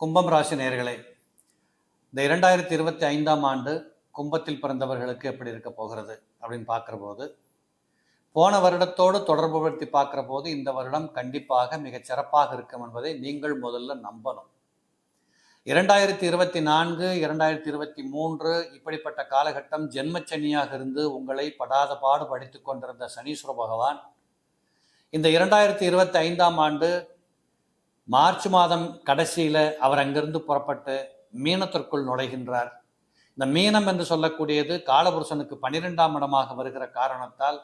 கும்பம் ராசி நேயர்களே, இந்த 2025ஆம் ஆண்டு கும்பத்தில் பிறந்தவர்களுக்கு எப்படி இருக்க போகிறது அப்படின்னு பார்க்குற போது, போன வருடத்தோடு தொடர்புபடுத்தி பார்க்குற போது இந்த வருடம் கண்டிப்பாக மிகச் சிறப்பாக இருக்கும் என்பதை நீங்கள் முதல்ல நம்பணும். 2024, 2023 இப்படிப்பட்ட காலகட்டம் ஜென்மச்சனியாக இருந்து உங்களை படாத பாடு படித்துக் கொண்டிருந்த சனீஸ்வர பகவான் இந்த 2025ஆம் ஆண்டு மார்ச் மாதம் கடைசியில் அவர் அங்கிருந்து புறப்பட்டு மீனத்திற்குள் நுழைகின்றார். இந்த மீனம் என்று சொல்லக்கூடியது காலபுருஷனுக்கு 12ஆம் இடமாக வருகிற காரணத்தால்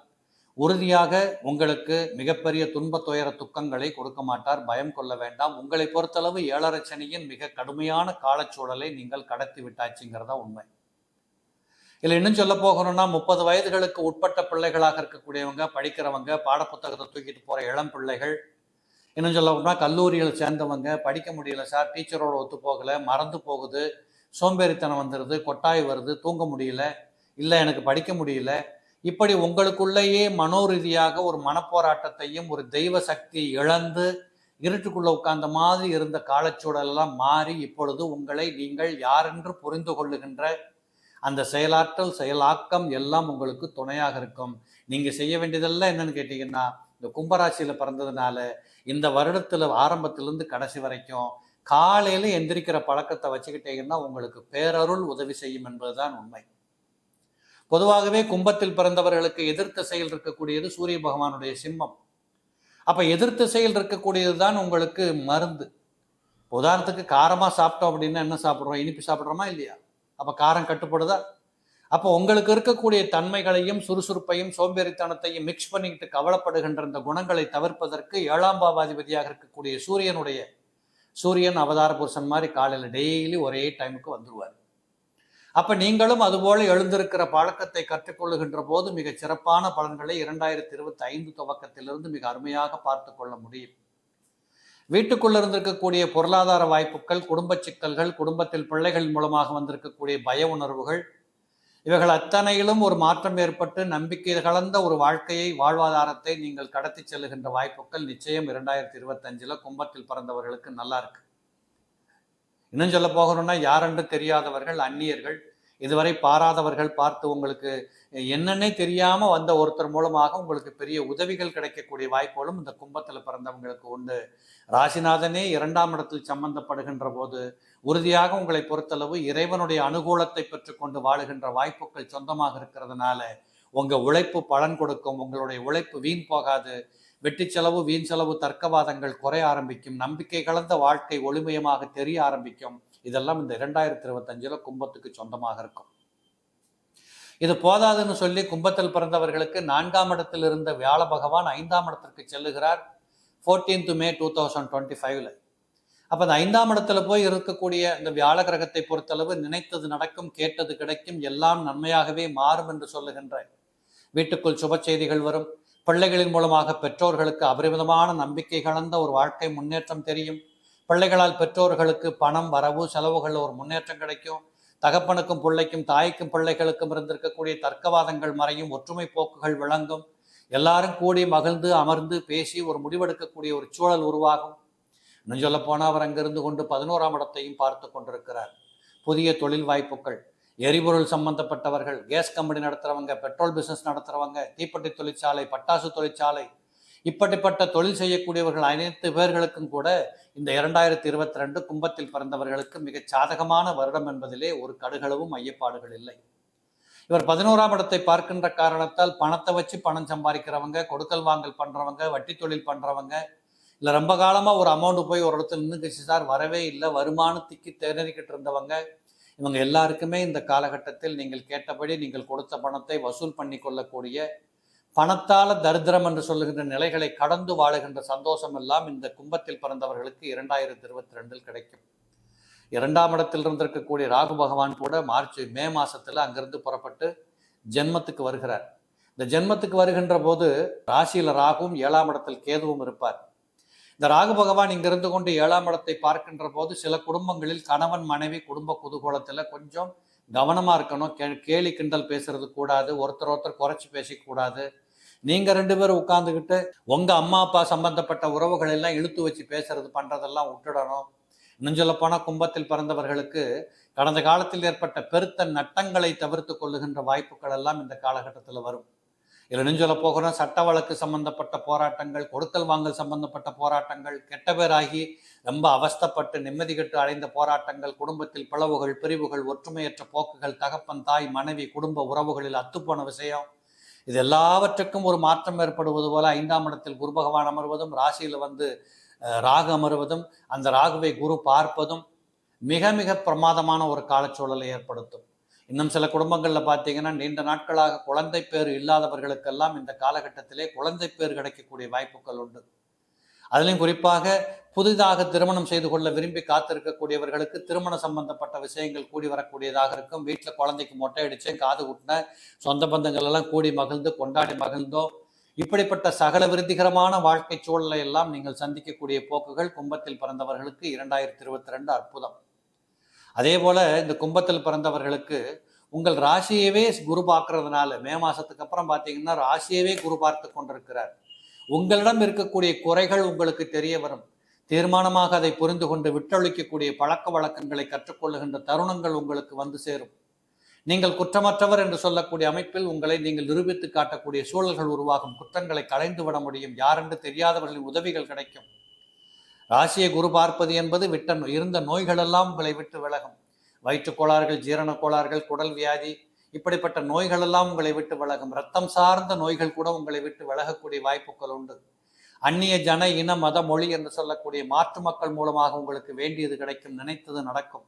உறுதியாக உங்களுக்கு மிகப்பெரிய துன்ப துயர துக்கங்களை கொடுக்க மாட்டார். பயம் கொள்ள வேண்டாம். உங்களை பொறுத்தளவு 7.5 சனியின் மிக கடுமையான காலச்சூழலை நீங்கள் கடத்தி விட்டாச்சுங்கிறதா உண்மை. இல்லை இன்னும் சொல்ல போகணும்னா 30 வயதுகளுக்கு உட்பட்ட பிள்ளைகளாக இருக்கக்கூடியவங்க, படிக்கிறவங்க, பாடப்புத்தகத்தை தூக்கிட்டு போகிற இளம் பிள்ளைகள், இன்னும் சொல்ல போனால் கல்லூரியில் சேர்ந்தவங்க, படிக்க முடியல சார், டீச்சரோட ஒத்து போகலை, மறந்து போகுது, சோம்பேறித்தனம் வந்துடுது, கொட்டாய் வருது, தூங்க முடியல, இல்லை எனக்கு படிக்க முடியல, இப்படி உங்களுக்குள்ளேயே மனோரீதியாக ஒரு மனப்போராட்டத்தையும் ஒரு தெய்வ சக்தி இழந்து இருட்டுக்குள்ள உட்கார்ந்த மாதிரி இருந்த காலச்சூழலெல்லாம் மாறி இப்பொழுது உங்களை நீங்கள் யாரென்று புரிந்து கொள்ளுகின்ற அந்த செயலாற்றல் செயலாக்கம் எல்லாம் உங்களுக்கு துணையாக இருக்கும். நீங்கள் செய்ய வேண்டியதெல்லாம் என்னன்னு கேட்டீங்கன்னா, இந்த கும்பராசியில் பிறந்ததுனால இந்த வருடத்தில் ஆரம்பத்திலிருந்து கடைசி வரைக்கும் காலையில் எந்திரிக்கிற பழக்கத்தை வச்சுக்கிட்டீங்கன்னா உங்களுக்கு பேரருள் உதவி செய்யும் என்பதுதான் உண்மை. பொதுவாகவே கும்பத்தில் பிறந்தவர்களுக்கு எதிர்த்த செயல் இருக்கக்கூடியது சூரிய பகவானுடைய சிம்மம். அப்போ எதிர்த்த செயல் இருக்கக்கூடியது தான் உங்களுக்கு மருந்து. உதாரணத்துக்கு காரமாக சாப்பிட்டோம் அப்படின்னா என்ன சாப்பிட்றோம்? இனிப்பு சாப்பிட்றோமா இல்லையா? அப்போ காரம் கட்டுப்படுதா? அப்போ உங்களுக்கு இருக்கக்கூடிய தன்மைகளையும் சுறுசுறுப்பையும் சோம்பேறித்தனத்தையும் மிக்ஸ் பண்ணிக்கிட்டு கவலைப்படுகின்ற இந்த குணங்களை தவிர்ப்பதற்கு 7ஆம் பாவாதிபதியாக இருக்கக்கூடிய சூரியன் அவதார புருஷன் மாதிரி காலையில் டெய்லி ஒரே டைமுக்கு வந்துடுவார். அப்போ நீங்களும் அதுபோல எழுந்திருக்கிற பழக்கத்தை கற்றுக்கொள்ளுகின்ற போது மிக சிறப்பான பலன்களை 2025 துவக்கத்திலிருந்து மிக அருமையாக பார்த்து கொள்ள முடியும். வீட்டுக்குள்ள இருந்திருக்கக்கூடிய பொருளாதார வாய்ப்புகள், குடும்ப சிக்கல்கள், குடும்பத்தில் பிள்ளைகள் மூலமாக வந்திருக்கக்கூடிய பய உணர்வுகள், இவைகள் அத்தனையிலும் ஒரு மாற்றம் ஏற்பட்டு நம்பிக்கை கலந்த ஒரு வாழ்க்கையை, வாழ்வாதாரத்தை நீங்கள் கடத்தி செல்லுகின்ற வாய்ப்புகள் நிச்சயம் 2025 கும்பத்தில் பிறந்தவர்களுக்கு நல்லா இருக்கு. இன்னும் சொல்ல போகணும்னா, யாரென்று தெரியாதவர்கள், அந்நியர்கள், இதுவரை பாராதவர்கள் பார்த்து உங்களுக்கு என்னன்னே தெரியாம வந்த ஒருத்தர் மூலமாக உங்களுக்கு பெரிய உதவிகள் கிடைக்கக்கூடிய வாய்ப்புகளும் இந்த கும்பத்தில் பிறந்தவங்களுக்கு உண்டு. ராசிநாதனே 2ஆம் இடத்தில் சம்பந்தப்படுகின்ற போது உறுதியாக உங்களை பொறுத்தளவு இறைவனுடைய அனுகூலத்தை பெற்றுக்கொண்டு வாழுகின்ற வாய்ப்புகள் சொந்தமாக இருக்கிறதுனால உங்க உழைப்பு பலன் கொடுக்கும். உங்களுடைய உழைப்பு வீண் போகாது. வெட்டி செலவு, வீண் செலவு, தர்க்கவாதங்கள் குறைய ஆரம்பிக்கும். நம்பிக்கை கலந்த வாழ்க்கை ஒளிமயமாக தெரிய ஆரம்பிக்கும். இதெல்லாம் இந்த 2025 கும்பத்துக்கு சொந்தமாக இருக்கும். இது போதாதுன்னு சொல்லி கும்பத்தில் பிறந்தவர்களுக்கு 4ஆம் இடத்தில் இருந்த வியாழ பகவான் 5ஆம் இடத்திற்கு செல்லுகிறார் 14th May 2025. அப்போ அந்த 5ஆம் இடத்துல போய் இருக்கக்கூடிய இந்த வியாழ கிரகத்தை பொறுத்தளவு நினைத்தது நடக்கும், கேட்டது கிடைக்கும், எல்லாம் நன்மையாகவே மாறும் என்று சொல்லுகின்ற வீட்டுக்குள் சுப செய்திகள் வரும். பிள்ளைகளின் மூலமாக பெற்றோர்களுக்கு அபரிமிதமான நம்பிக்கை கலந்த ஒரு வாழ்க்கை முன்னேற்றம் தெரியும். பிள்ளைகளால் பெற்றோர்களுக்கு பணம் வரவு செலவுகள் ஒரு முன்னேற்றம் கிடைக்கும். தகப்பனுக்கும் பிள்ளைக்கும், தாய்க்கும் பிள்ளைகளுக்கும் இருந்திருக்கக்கூடிய தர்க்கவாதங்கள் மறையும். ஒற்றுமை போக்குகள் விளங்கும். எல்லாரும் கூடி மகிழ்ந்து அமர்ந்து பேசி ஒரு முடிவெடுக்கக்கூடிய ஒரு சூழல் உருவாகும். இன்னும் சொல்ல போனால் அவர் அங்கிருந்து கொண்டு 11ஆம் இடத்தையும் பார்த்து கொண்டிருக்கிறார். புதிய தொழில் வாய்ப்புகள், எரிபொருள் சம்பந்தப்பட்டவர்கள், கேஸ் கம்பெனி நடத்துகிறவங்க, பெட்ரோல் பிஸ்னஸ் நடத்துகிறவங்க, தீப்பெட்டி தொழிற்சாலை, பட்டாசு தொழிற்சாலை, இப்படிப்பட்ட தொழில் செய்யக்கூடியவர்கள் அனைத்து பேர்களுக்கும் கூட இந்த 2022 கும்பத்தில் பிறந்தவர்களுக்கு மிகச் சாதகமான வருடம் என்பதிலே ஒரு கடுகளவும் ஐயப்பாடுகள் இல்லை. இவர் 11ஆம் இடத்தை பார்க்கின்ற காரணத்தால் பணத்தை வச்சு பணம் சம்பாதிக்கிறவங்க, கொடுக்கல் வாங்கல் பண்ணுறவங்க, வட்டி தொழில் பண்ணுறவங்க, இல்லை ரொம்ப காலமாக ஒரு அமௌண்ட் போய் ஒரு இடத்துல நின்றுச்சு சார், வரவே இல்லை, வருமானத்துக்கு திணறிக்கிட்டு இருந்தவங்க, இவங்க எல்லாருக்குமே இந்த காலகட்டத்தில் நீங்கள் கேட்டபடி நீங்கள் கொடுத்த பணத்தை வசூல் பண்ணி கொள்ளக்கூடிய, பணத்தால் தரித்திரம் என்று சொல்லுகின்ற நிலைகளை கடந்து வாழுகின்ற சந்தோஷம் எல்லாம் இந்த கும்பத்தில் பிறந்தவர்களுக்கு 2022 கிடைக்கும். 2ஆம் இடத்தில் இருந்திருக்கக்கூடிய ராகு பகவான் கூட மே மாதத்தில் அங்கிருந்து புறப்பட்டு ஜென்மத்துக்கு வருகிறார். இந்த ஜென்மத்துக்கு வருகின்ற போது ராசியில் ராகுவும் 7ஆம் இடத்தில் கேதுவும் இருப்பார். இந்த ராகு பகவான் இங்கிருந்து கொண்டு 7ஆம் இடத்தை பார்க்கின்ற போது சில குடும்பங்களில் கணவன் மனைவி குடும்ப குதூகலத்தில் கொஞ்சம் கவனமாக இருக்கணும். கேலி கிண்டல் பேசுறது கூடாது, ஒருத்தர் குறைச்சி பேசிக்கூடாது. நீங்கள் 2 பேரும் உட்காந்துக்கிட்டு உங்கள் அம்மா அப்பா சம்பந்தப்பட்ட உறவுகள் எல்லாம் இழுத்து வச்சு பேசுறது பண்ணுறதெல்லாம் விட்டுடணும். இன்னும் சொல்லப்போனால் கும்பத்தில் பிறந்தவர்களுக்கு கடந்த காலத்தில் ஏற்பட்ட பெருத்த நட்டங்களை தவிர்த்து கொள்ளுகின்ற வாய்ப்புகள் எல்லாம் இந்த காலகட்டத்தில் வரும். இல்லைன்னு சொல்ல போகிறோம், சட்ட வழக்கு சம்பந்தப்பட்ட போராட்டங்கள், கொடுக்கல் வாங்கல் சம்பந்தப்பட்ட போராட்டங்கள், கெட்ட பேராகி ரொம்ப அவஸ்தப்பட்டு நிம்மதி கட்டு அடைந்த போராட்டங்கள், குடும்பத்தில் பிளவுகள், பிரிவுகள், ஒற்றுமையற்ற போக்குகள், தகப்பன், தாய், மனைவி, குடும்ப உறவுகளில் அத்துப்போன விஷயம், இது எல்லாவற்றுக்கும் ஒரு மாற்றம் ஏற்படுவது போல 5ஆம் இடத்தில் குரு பகவான் அமர்வதும், ராசியில் ராகு அமர்வதும், அந்த ராகுவை குரு பார்ப்பதும் மிக மிக பிரமாதமான ஒரு காலச்சூழலை ஏற்படுத்தும். இன்னும் சில குடும்பங்களில் பார்த்தீங்கன்னா நீண்ட நாட்களாக குழந்தை பேர் இல்லாதவர்களுக்கெல்லாம் இந்த காலகட்டத்திலே குழந்தை பேர் கிடைக்கக்கூடிய வாய்ப்புகள் உண்டு. அதுலேயும் குறிப்பாக புதிதாக திருமணம் செய்து கொள்ள விரும்பி காத்திருக்கக்கூடியவர்களுக்கு திருமண சம்பந்தப்பட்ட விஷயங்கள் கூடி வரக்கூடியதாக இருக்கும். வீட்டில் குழந்தைக்கு மொட்டை அடித்தேன், காது குட்டின, சொந்த பந்தங்கள் எல்லாம் கூடி மகிழ்ந்து கொண்டாடி மகிழ்ந்தோ, இப்படிப்பட்ட சகல விருத்திகரமான வாழ்க்கை சூழலை எல்லாம் நீங்கள் சந்திக்கக்கூடிய போக்குகள் கும்பத்தில் பிறந்தவர்களுக்கு 2022 அற்புதம். அதே போல இந்த கும்பத்தில் பிறந்தவர்களுக்கு உங்கள் ராசியவே குரு பார்க்கறதுனால மே மாசத்துக்கு அப்புறம் பார்த்தீங்கன்னா ராசியவே குரு பார்த்து கொண்டிருக்கிறார். உங்களிடம் இருக்கக்கூடிய குறைகள் உங்களுக்கு தெரிய வரும். தீர்மானமாக அதை புரிந்து கொண்டு விட்டொழிக்கக்கூடிய பழக்க வழக்கங்களை கற்றுக்கொள்ளுகின்ற தருணங்கள் உங்களுக்கு வந்து சேரும். நீங்கள் குற்றமற்றவர் என்று சொல்லக்கூடிய அமைப்பில் உங்களை நீங்கள் நிரூபித்து காட்டக்கூடிய சூழல்கள் உருவாகும். குற்றங்களை களைந்து விட முடியும். யாரென்று தெரியாதவர்களின் உதவிகள் கிடைக்கும். ராசியை குரு பார்ப்பது என்பது இருந்த நோய்களெல்லாம் உங்களை விட்டு விலகும். வயிற்று கோளாறுகள், ஜீரண கோளாறுகள், குடல் வியாதி, இப்படிப்பட்ட நோய்களெல்லாம் உங்களை விட்டு விலகும். ரத்தம் சார்ந்த நோய்கள் கூட உங்களை விட்டு விலகக்கூடிய வாய்ப்புகள் உண்டு. அந்நிய ஜன இன மத மொழி என்று சொல்லக்கூடிய மாற்று மக்கள் மூலமாக உங்களுக்கு வேண்டியது கிடைக்கும், நினைத்தது நடக்கும்.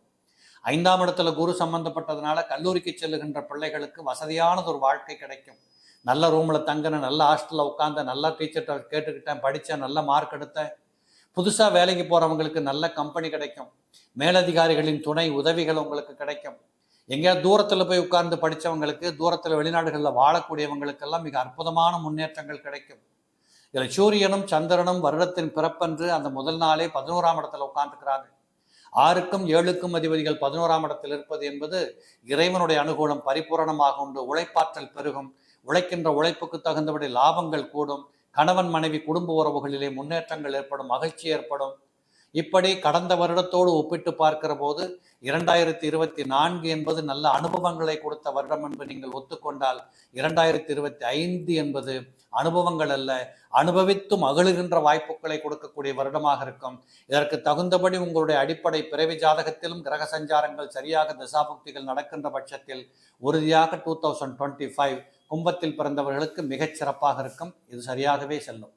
5ஆம் இடத்துல குரு சம்பந்தப்பட்டதுனால கல்லூரிக்கு செல்லுகின்ற பிள்ளைகளுக்கு வசதியானது ஒரு வாழ்க்கை கிடைக்கும். நல்ல ரூம்ல தங்கின, நல்ல ஹாஸ்டல்ல உட்கார்ந்த, நல்ல டீச்சர்கிட்ட கேட்டுக்கிட்டேன், படித்தேன், நல்ல மார்க் எடுத்தேன். புதுசாக வேலைக்கு போகிறவங்களுக்கு நல்ல கம்பெனி கிடைக்கும். மேலதிகாரிகளின் துணை உதவிகள் உங்களுக்கு கிடைக்கும். எங்கேயாவது தூரத்தில் போய் உட்கார்ந்து படித்தவங்களுக்கு, தூரத்தில் வெளிநாடுகளில் வாழக்கூடியவங்களுக்கெல்லாம் மிக அற்புதமான முன்னேற்றங்கள் கிடைக்கும். இதில் சூரியனும் சந்திரனும் வருடத்தின் பிறப்பன்று அந்த முதல் நாளே 11ஆம் இடத்துல உட்கார்ந்துக்கிறாங்க. 6க்கும் 7க்கும் அதிபதிகள் 11ஆம் இடத்தில் இருப்பது என்பது இறைவனுடைய அனுகூலம் பரிபூரணமாக உண்டு. உழைப்பாற்றல் பெருகும். உழைக்கின்ற உழைப்புக்கு தகுந்தபடி லாபங்கள் கூடும். கணவன் மனைவி குடும்ப உறவுகளிலே முன்னேற்றங்கள் ஏற்படும், மகிழ்ச்சி ஏற்படும். இப்படி கடந்த வருடத்தோடு ஒப்பிட்டு பார்க்கிற போது 2024 என்பது நல்ல அனுபவங்களை கொடுத்த வருடம் என்று நீங்கள் ஒத்துக்கொண்டால் 2025 என்பது அனுபவங்கள் அல்ல, அனுபவித்து மகிழ்கின்ற வாய்ப்புகளை கொடுக்கக்கூடிய வருடமாக இருக்கும். இதற்கு தகுந்தபடி உங்களுடைய அடிப்படை பிறவி ஜாதகத்திலும் கிரக சஞ்சாரங்கள் சரியாக தசாபுக்திகள் நடக்கின்ற பட்சத்தில் உறுதியாக 2025 கும்பத்தில் பிறந்தவர்களுக்கு மிகச் சிறப்பாக இருக்கும். இது சரியாகவே செல்லும்.